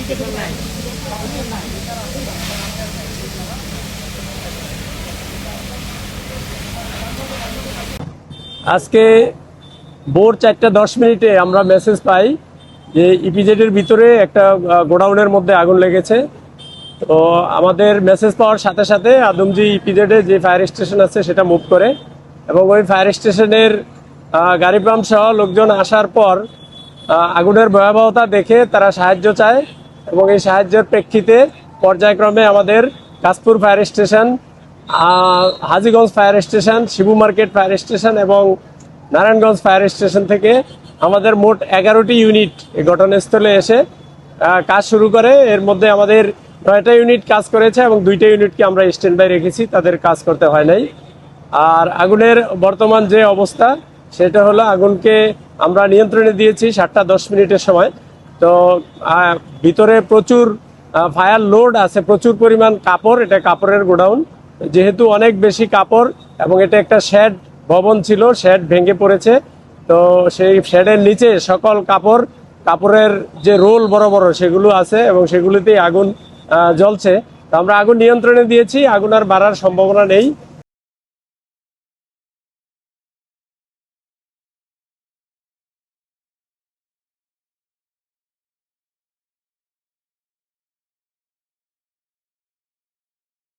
আজকে ভোর 4:10 আমরা মেসেজ পাই যে ইপিজেডের ভিতরে একটা গোডাউনের মধ্যে আগুন লেগেছে। তো আমাদের মেসেজ পাওয়ার সাথে সাথে আদমজি ইপিজেডে যে ফায়ার স্টেশন আছে সেটা মুভ করে, এবং ওই ফায়ার স্টেশনের গাড়ি পাম্প সহ লোকজন আসার পর আগুনের ভয়াবহতা দেখে তারা সাহায্য চায়, এবং এই সাহায্যের প্রেক্ষিতে পর্যায়ক্রমে আমাদের Kashpur fire station, Hajiganj fire station, Shibu market fire station এবং নারায়ণগঞ্জ ফায়ার স্টেশন থেকে আমাদের মোট 11টি ইউনিট এই ঘটনাস্থলে এসে কাজ শুরু করে। এর মধ্যে আমাদের 9টা ইউনিট কাজ করেছে এবং 2টা ইউনিটকে আমরা স্ট্যান্ড বাই রেখেছি, তাদের কাজ করতে হয় নাই। আর আগুনের বর্তমান যে অবস্থা সেটা হলো, আগুনকে আমরা নিয়ন্ত্রণে দিয়েছি 7:10 সময়। তো ভিতরে প্রচুর ফায়ার লোড আছে, প্রচুর পরিমাণ কাপড়, এটা কাপড়ের গোডাউন। যেহেতু অনেক বেশি কাপড় এবং এটা একটা শেড ভবন ছিল, শেড ভেঙে পড়েছে। তো সেই শেডের নিচে সকল কাপড়ের যে রোল বড় বড় সেগুলো আছে এবং সেগুলিতেই আগুন জ্বলছে। তো আমরা আগুন নিয়ন্ত্রণে দিয়েছি, আগুন আর বাড়ার সম্ভাবনা নেই।